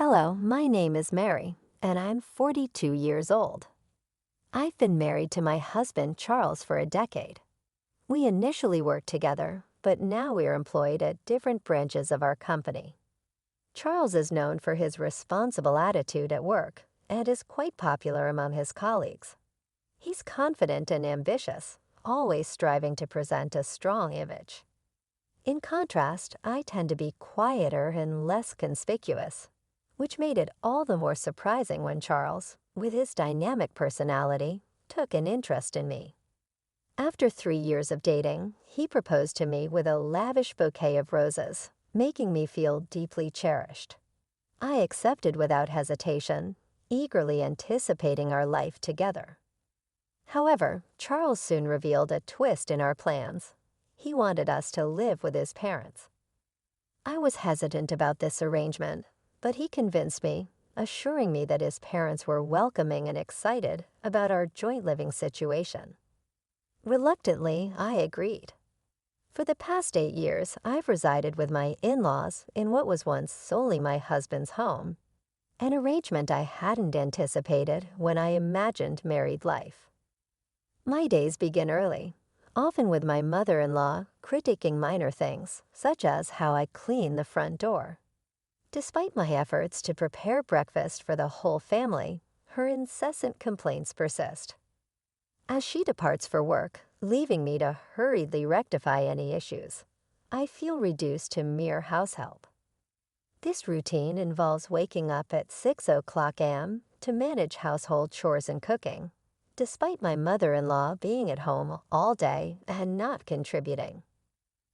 Hello, my name is Mary, and I'm 42 years old. I've been married to my husband, Charles, for a decade. We initially worked together, but now we're employed at different branches of our company. Charles is known for his responsible attitude at work and is quite popular among his colleagues. He's confident and ambitious, always striving to present a strong image. In contrast, I tend to be quieter and less conspicuous, which made it all the more surprising when Charles, with his dynamic personality, took an interest in me. After 3 years of dating, he proposed to me with a lavish bouquet of roses, making me feel deeply cherished. I accepted without hesitation, eagerly anticipating our life together. However, Charles soon revealed a twist in our plans. He wanted us to live with his parents. I was hesitant about this arrangement, but he convinced me, assuring me that his parents were welcoming and excited about our joint living situation. Reluctantly, I agreed. For the past 8 years, I've resided with my in-laws in what was once solely my husband's home, an arrangement I hadn't anticipated when I imagined married life. My days begin early, often with my mother-in-law critiquing minor things, such as how I clean the front door. Despite my efforts to prepare breakfast for the whole family, her incessant complaints persist. As she departs for work, leaving me to hurriedly rectify any issues, I feel reduced to mere house help. This routine involves waking up at 6:00 a.m. to manage household chores and cooking, despite my mother-in-law being at home all day and not contributing.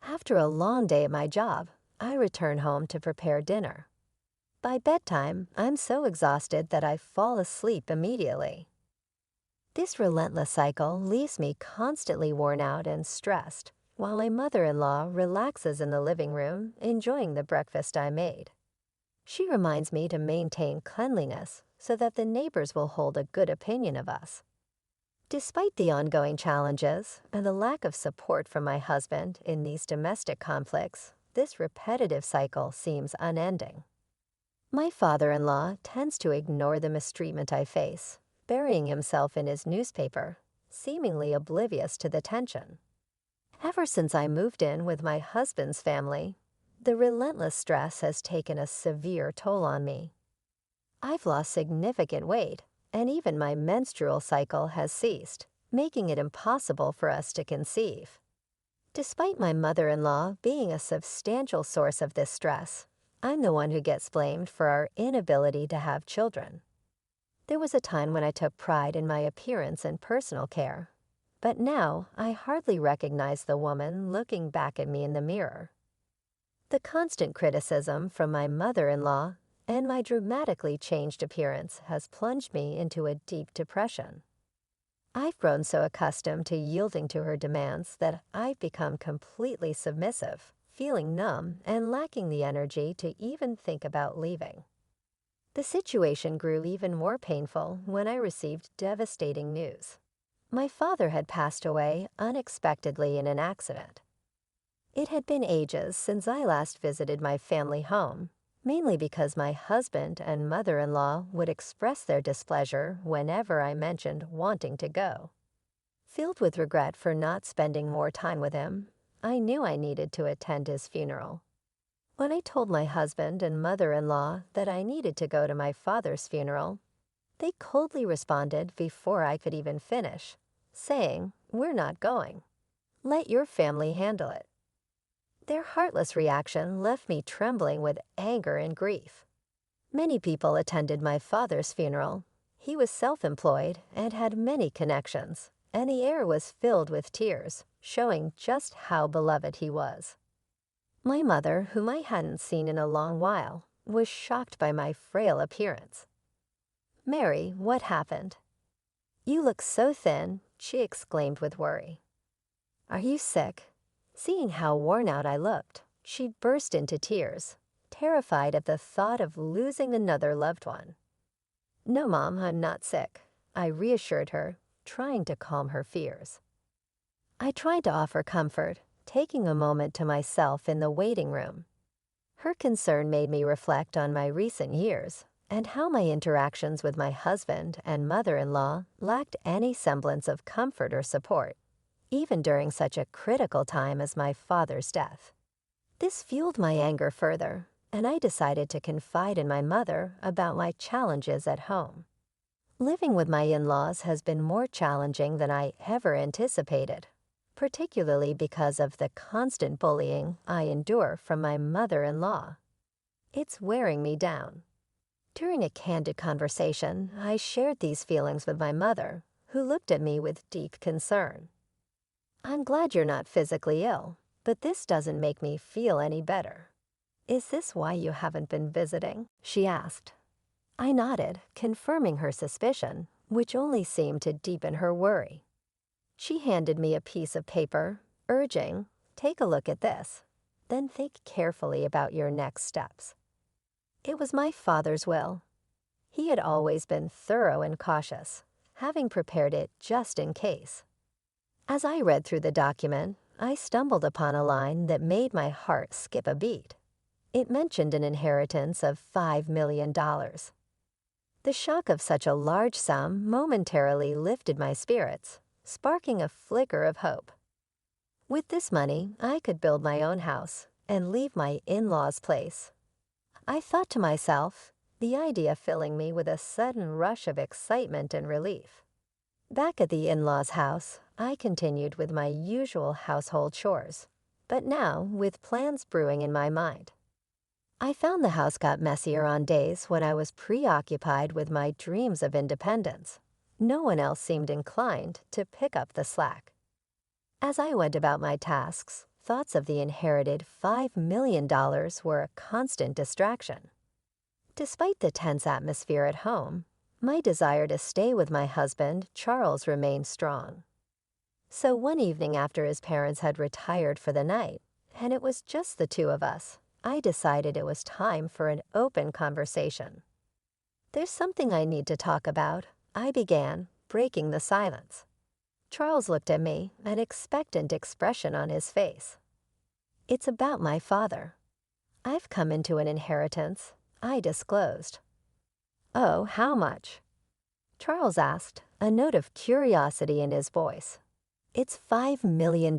After a long day at my job, I return home to prepare dinner. By bedtime, I'm so exhausted that I fall asleep immediately. This relentless cycle leaves me constantly worn out and stressed, while my mother-in-law relaxes in the living room, enjoying the breakfast I made. She reminds me to maintain cleanliness so that the neighbors will hold a good opinion of us. Despite the ongoing challenges and the lack of support from my husband in these domestic conflicts, this repetitive cycle seems unending. My father-in-law tends to ignore the mistreatment I face, burying himself in his newspaper, seemingly oblivious to the tension. Ever since I moved in with my husband's family, the relentless stress has taken a severe toll on me. I've lost significant weight, and even my menstrual cycle has ceased, making it impossible for us to conceive. Despite my mother-in-law being a substantial source of this stress, I'm the one who gets blamed for our inability to have children. There was a time when I took pride in my appearance and personal care, but now I hardly recognize the woman looking back at me in the mirror. The constant criticism from my mother-in-law and my dramatically changed appearance has plunged me into a deep depression. I've grown so accustomed to yielding to her demands that I've become completely submissive, feeling numb and lacking the energy to even think about leaving. The situation grew even more painful when I received devastating news. My father had passed away unexpectedly in an accident. It had been ages since I last visited my family home, mainly because my husband and mother-in-law would express their displeasure whenever I mentioned wanting to go. Filled with regret for not spending more time with him, I knew I needed to attend his funeral. When I told my husband and mother-in-law that I needed to go to my father's funeral, they coldly responded before I could even finish, saying, "We're not going. Let your family handle it." Their heartless reaction left me trembling with anger and grief. Many people attended my father's funeral. He was self-employed and had many connections, and the air was filled with tears, showing just how beloved he was. My mother, whom I hadn't seen in a long while, was shocked by my frail appearance. "Mary, what happened?" "You look so thin," she exclaimed with worry. "Are you sick?" Seeing how worn out I looked, she burst into tears, terrified at the thought of losing another loved one. "No, Mom, I'm not sick," I reassured her, trying to calm her fears. I tried to offer comfort, taking a moment to myself in the waiting room. Her concern made me reflect on my recent years and how my interactions with my husband and mother-in-law lacked any semblance of comfort or support, even during such a critical time as my father's death. This fueled my anger further, and I decided to confide in my mother about my challenges at home. Living with my in-laws has been more challenging than I ever anticipated, particularly because of the constant bullying I endure from my mother-in-law. It's wearing me down. During a candid conversation, I shared these feelings with my mother, who looked at me with deep concern. "I'm glad you're not physically ill, but this doesn't make me feel any better. Is this why you haven't been visiting?" she asked. I nodded, confirming her suspicion, which only seemed to deepen her worry. She handed me a piece of paper, urging, "Take a look at this, then think carefully about your next steps." It was my father's will. He had always been thorough and cautious, having prepared it just in case. As I read through the document, I stumbled upon a line that made my heart skip a beat. It mentioned an inheritance of $5 million. The shock of such a large sum momentarily lifted my spirits, sparking a flicker of hope. With this money, I could build my own house and leave my in-laws' place. I thought to myself, the idea filling me with a sudden rush of excitement and relief. Back at the in-laws' house, I continued with my usual household chores, but now with plans brewing in my mind. I found the house got messier on days when I was preoccupied with my dreams of independence. No one else seemed inclined to pick up the slack. As I went about my tasks, thoughts of the inherited $5 million were a constant distraction. Despite the tense atmosphere at home, my desire to stay with my husband, Charles, remained strong. So one evening after his parents had retired for the night, and it was just the two of us, I decided it was time for an open conversation. "There's something I need to talk about," I began, breaking the silence. Charles looked at me, an expectant expression on his face. "It's about my father. I've come into an inheritance," I disclosed. "Oh, how much?" Charles asked, a note of curiosity in his voice. "It's $5 million,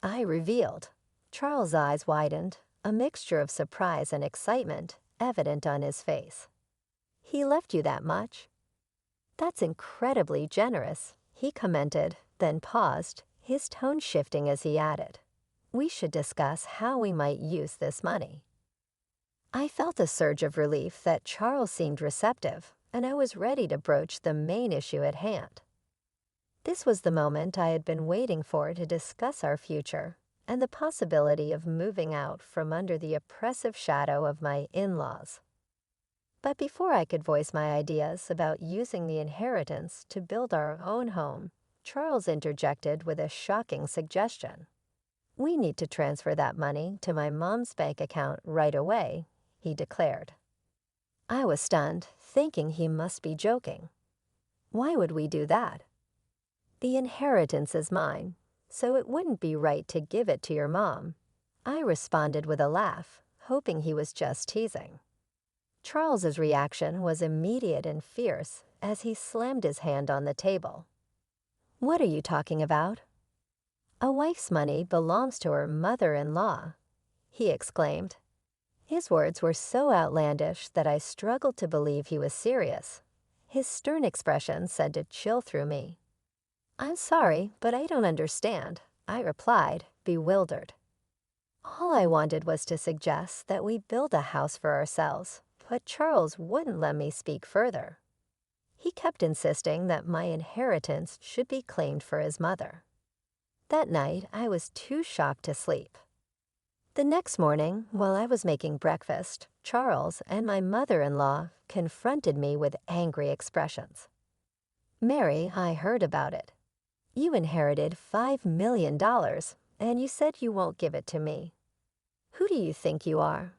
I revealed." Charles' eyes widened, a mixture of surprise and excitement evident on his face. "He left you that much?" "That's incredibly generous," he commented, then paused, his tone shifting as he added, "We should discuss how we might use this money." I felt a surge of relief that Charles seemed receptive, and I was ready to broach the main issue at hand. This was the moment I had been waiting for to discuss our future and the possibility of moving out from under the oppressive shadow of my in-laws. But before I could voice my ideas about using the inheritance to build our own home, Charles interjected with a shocking suggestion. "We need to transfer that money to my mom's bank account right away," he declared. I was stunned, thinking he must be joking. "Why would we do that?" "The inheritance is mine, so it wouldn't be right to give it to your mom," I responded with a laugh, hoping he was just teasing. Charles's reaction was immediate and fierce as he slammed his hand on the table. "What are you talking about?" "A wife's money belongs to her mother-in-law," he exclaimed. His words were so outlandish that I struggled to believe he was serious. His stern expression sent a chill through me. "I'm sorry, but I don't understand," I replied, bewildered. All I wanted was to suggest that we build a house for ourselves, but Charles wouldn't let me speak further. He kept insisting that my inheritance should be claimed for his mother. That night, I was too shocked to sleep. The next morning, while I was making breakfast, Charles and my mother-in-law confronted me with angry expressions. "Mary, I heard about it. You inherited $5 million, and you said you won't give it to me. Who do you think you are?"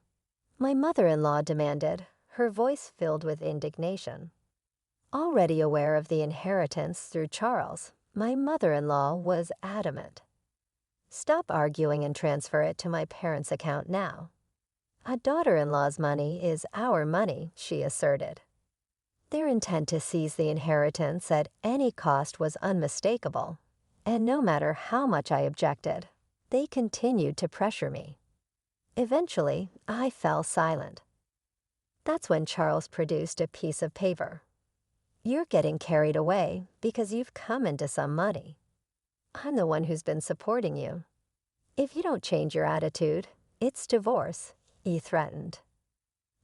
My mother-in-law demanded, her voice filled with indignation. Already aware of the inheritance through Charles, my mother-in-law was adamant. "Stop arguing and transfer it to my parents' account now." A daughter-in-law's money is our money, she asserted. Their intent to seize the inheritance at any cost was unmistakable, and no matter how much I objected, they continued to pressure me. Eventually, I fell silent. That's when Charles produced a piece of paper. You're getting carried away because you've come into some money. I'm the one who's been supporting you. If you don't change your attitude, it's divorce, he threatened.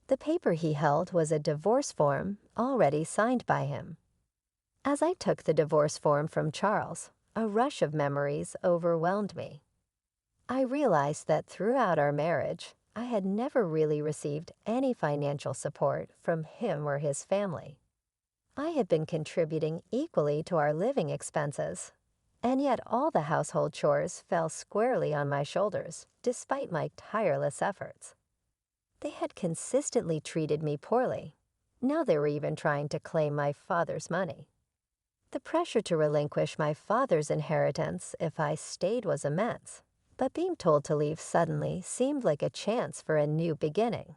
The paper he held was a divorce form already signed by him. As I took the divorce form from Charles, a rush of memories overwhelmed me. I realized that throughout our marriage, I had never really received any financial support from him or his family. I had been contributing equally to our living expenses, and yet all the household chores fell squarely on my shoulders, despite my tireless efforts. They had consistently treated me poorly. Now they were even trying to claim my father's money. The pressure to relinquish my father's inheritance if I stayed was immense, but being told to leave suddenly seemed like a chance for a new beginning.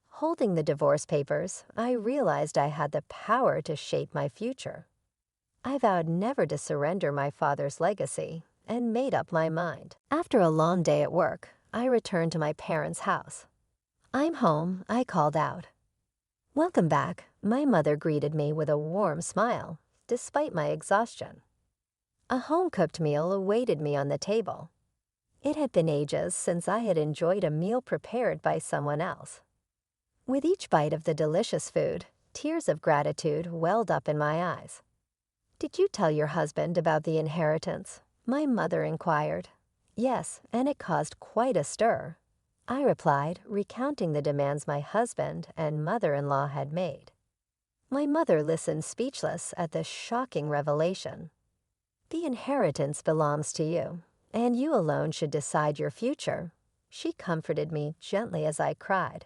Holding the divorce papers, I realized I had the power to shape my future. I vowed never to surrender my father's legacy and made up my mind. After a long day at work, I returned to my parents' house. "I'm home," I called out. "Welcome back," my mother greeted me with a warm smile, despite my exhaustion. A home-cooked meal awaited me on the table. It had been ages since I had enjoyed a meal prepared by someone else. With each bite of the delicious food, tears of gratitude welled up in my eyes. "Did you tell your husband about the inheritance?" my mother inquired. "Yes, and it caused quite a stir," I replied, recounting the demands my husband and mother-in-law had made. My mother listened speechless at the shocking revelation. "The inheritance belongs to you, and you alone should decide your future," she comforted me gently as I cried.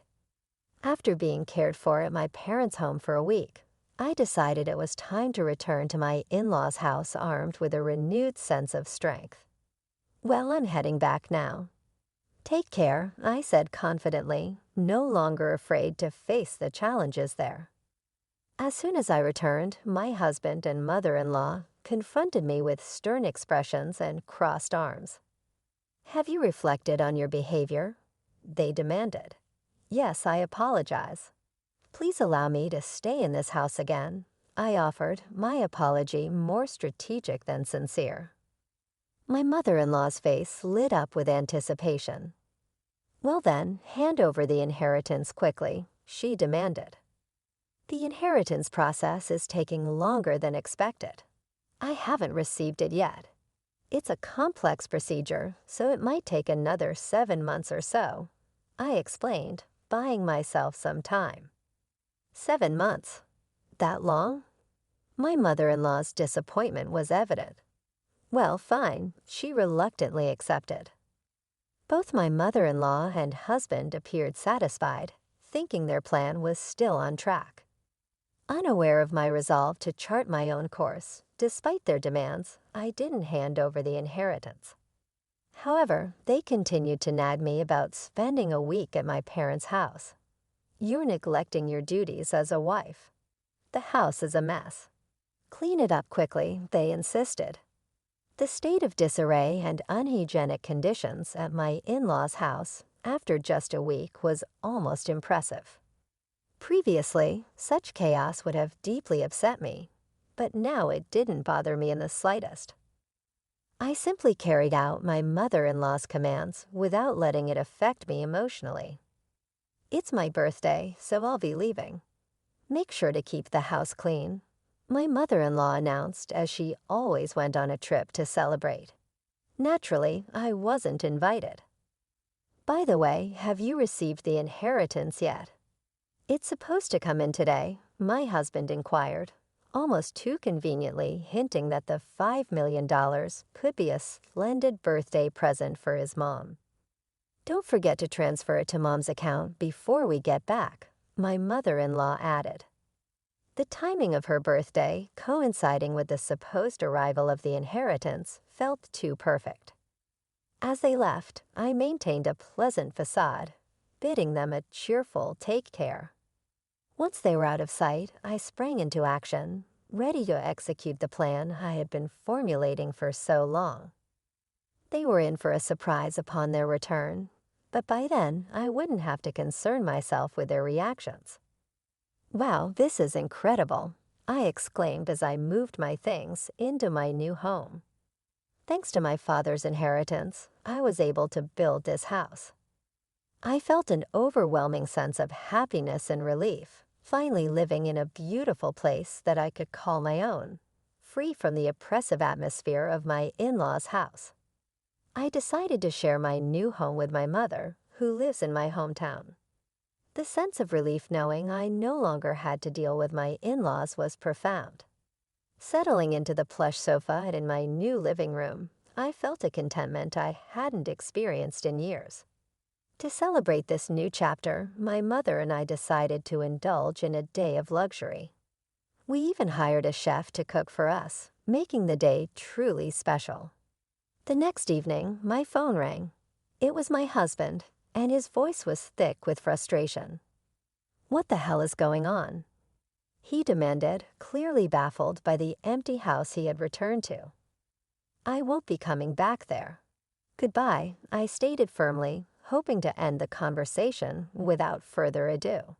After being cared for at my parents' home for a week, I decided it was time to return to my in-laws' house armed with a renewed sense of strength. "Well, I'm heading back now." "Take care," I said confidently, no longer afraid to face the challenges there. As soon as I returned, my husband and mother-in-law confronted me with stern expressions and crossed arms. "Have you reflected on your behavior?" they demanded. "Yes, I apologize." "Please allow me to stay in this house again," I offered, my apology more strategic than sincere. My mother-in-law's face lit up with anticipation. "Well then, hand over the inheritance quickly," she demanded. "The inheritance process is taking longer than expected. I haven't received it yet. It's a complex procedure, so it might take another 7 months or so," I explained, buying myself some time. 7 months? That long? My mother-in-law's disappointment was evident. Well, fine, she reluctantly accepted. Both my mother-in-law and husband appeared satisfied, thinking their plan was still on track. Unaware of my resolve to chart my own course, despite their demands, I didn't hand over the inheritance. However, they continued to nag me about spending a week at my parents' house. "You're neglecting your duties as a wife. The house is a mess. Clean it up quickly," they insisted. The state of disarray and unhygienic conditions at my in-laws' house after just a week was almost impressive. Previously, such chaos would have deeply upset me, but now it didn't bother me in the slightest. I simply carried out my mother-in-law's commands without letting it affect me emotionally. "It's my birthday, so I'll be leaving. Make sure to keep the house clean," my mother-in-law announced as she always went on a trip to celebrate. Naturally, I wasn't invited. "By the way, have you received the inheritance yet?" "It's supposed to come in today," my husband inquired, almost too conveniently hinting that the $5 million could be a splendid birthday present for his mom. "Don't forget to transfer it to Mom's account before we get back," my mother-in-law added. The timing of her birthday, coinciding with the supposed arrival of the inheritance, felt too perfect. As they left, I maintained a pleasant facade, bidding them a cheerful take care. Once they were out of sight, I sprang into action, ready to execute the plan I had been formulating for so long. They were in for a surprise upon their return, but by then I wouldn't have to concern myself with their reactions. "Wow, this is incredible," I exclaimed as I moved my things into my new home. Thanks to my father's inheritance, I was able to build this house. I felt an overwhelming sense of happiness and relief, finally living in a beautiful place that I could call my own, free from the oppressive atmosphere of my in-laws' house. I decided to share my new home with my mother, who lives in my hometown. The sense of relief knowing I no longer had to deal with my in-laws was profound. Settling into the plush sofa in my new living room, I felt a contentment I hadn't experienced in years. To celebrate this new chapter, my mother and I decided to indulge in a day of luxury. We even hired a chef to cook for us, making the day truly special. The next evening, my phone rang. It was my husband, and his voice was thick with frustration. "What the hell is going on?" he demanded, clearly baffled by the empty house he had returned to. "I won't be coming back there." "Goodbye," I stated firmly, hoping to end the conversation without further ado.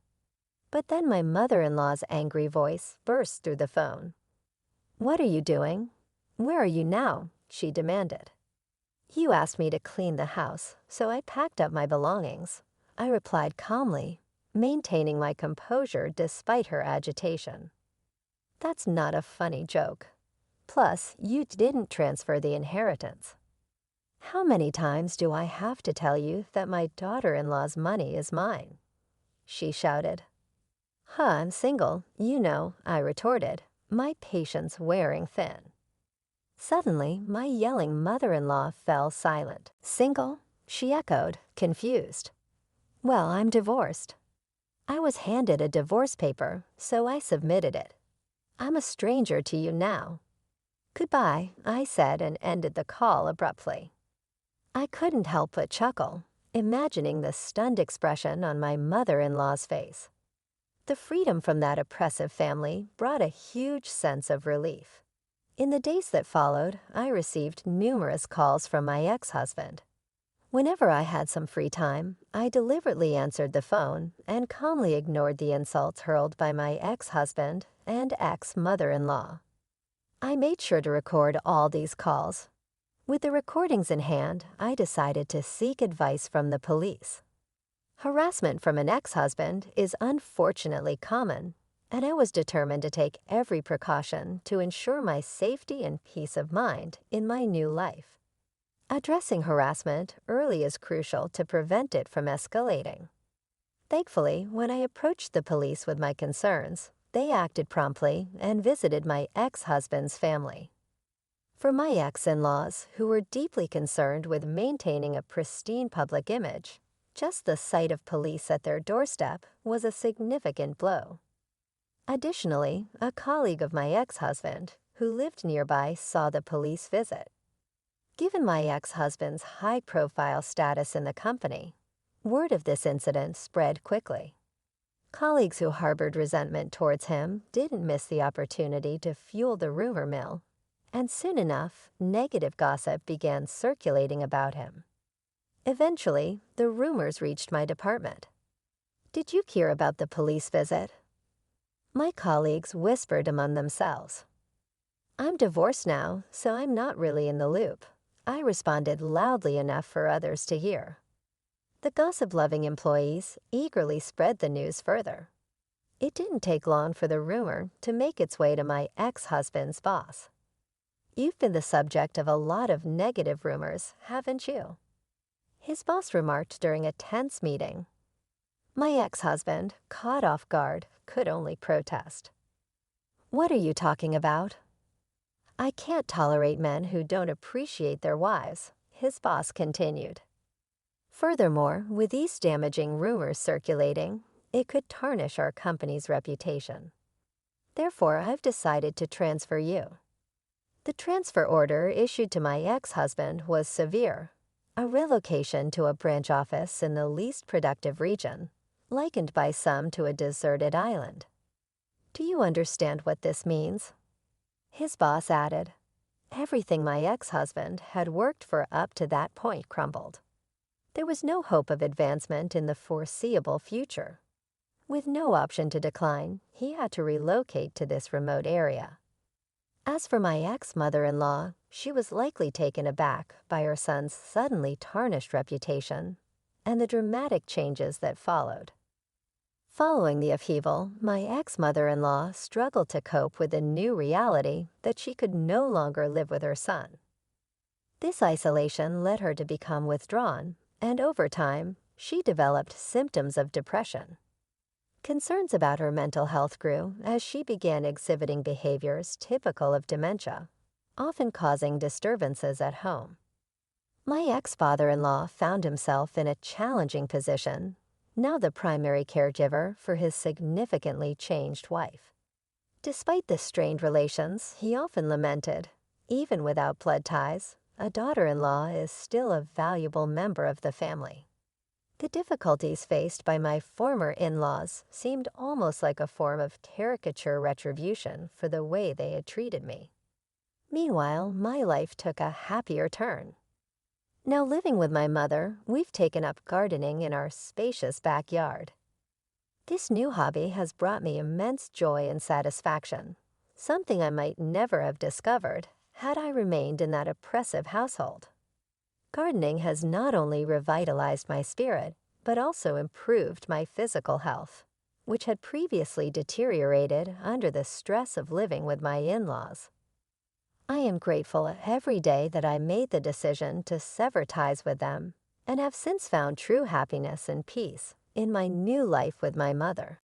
But then my mother-in-law's angry voice burst through the phone. "What are you doing? Where are you now?" she demanded. "You asked me to clean the house, so I packed up my belongings," I replied calmly, maintaining my composure despite her agitation. "That's not a funny joke. Plus, you didn't transfer the inheritance." "How many times do I have to tell you that my daughter-in-law's money is mine?" she shouted. I'm single, you know," I retorted, my patience wearing thin. Suddenly, my yelling mother-in-law fell silent. "Single?" she echoed, confused. "Well, I'm divorced." I was handed a divorce paper, so I submitted it. "I'm a stranger to you now." "Goodbye," I said and ended the call abruptly. I couldn't help but chuckle, imagining the stunned expression on my mother-in-law's face. The freedom from that oppressive family brought a huge sense of relief. In the days that followed, I received numerous calls from my ex-husband. Whenever I had some free time, I deliberately answered the phone and calmly ignored the insults hurled by my ex-husband and ex-mother-in-law. I made sure to record all these calls. With the recordings in hand, I decided to seek advice from the police. Harassment from an ex-husband is unfortunately common, and I was determined to take every precaution to ensure my safety and peace of mind in my new life. Addressing harassment early is crucial to prevent it from escalating. Thankfully, when I approached the police with my concerns, they acted promptly and visited my ex-husband's family. For my ex-in-laws, who were deeply concerned with maintaining a pristine public image, just the sight of police at their doorstep was a significant blow. Additionally, a colleague of my ex-husband, who lived nearby, saw the police visit. Given my ex-husband's high-profile status in the company, word of this incident spread quickly. Colleagues who harbored resentment towards him didn't miss the opportunity to fuel the rumor mill, and soon enough, negative gossip began circulating about him. Eventually, the rumors reached my department. "Did you hear about the police visit?" My colleagues whispered among themselves. "I'm divorced now, so I'm not really in the loop," I responded loudly enough for others to hear. The gossip-loving employees eagerly spread the news further. It didn't take long for the rumor to make its way to my ex-husband's boss. "You've been the subject of a lot of negative rumors, haven't you?" his boss remarked during a tense meeting. My ex-husband, caught off guard, could only protest. "What are you talking about?" "I can't tolerate men who don't appreciate their wives," his boss continued. Furthermore, with these damaging rumors circulating, it could tarnish our company's reputation. Therefore, I've decided to transfer you. The transfer order issued to my ex-husband was severe, a relocation to a branch office in the least productive region, likened by some to a deserted island. Do you understand what this means? His boss added, everything my ex-husband had worked for up to that point crumbled. There was no hope of advancement in the foreseeable future. With no option to decline, he had to relocate to this remote area. As for my ex-mother-in-law, she was likely taken aback by her son's suddenly tarnished reputation and the dramatic changes that followed. Following the upheaval, my ex-mother-in-law struggled to cope with the new reality that she could no longer live with her son. This isolation led her to become withdrawn, and over time, she developed symptoms of depression. Concerns about her mental health grew as she began exhibiting behaviors typical of dementia, often causing disturbances at home. My ex-father-in-law found himself in a challenging position, now the primary caregiver for his significantly changed wife. Despite the strained relations, he often lamented, even without blood ties, a daughter-in-law is still a valuable member of the family. The difficulties faced by my former in-laws seemed almost like a form of caricature retribution for the way they had treated me. Meanwhile, my life took a happier turn. Now living with my mother, we've taken up gardening in our spacious backyard. This new hobby has brought me immense joy and satisfaction, something I might never have discovered had I remained in that oppressive household. Gardening has not only revitalized my spirit, but also improved my physical health, which had previously deteriorated under the stress of living with my in-laws. I am grateful every day that I made the decision to sever ties with them and have since found true happiness and peace in my new life with my mother.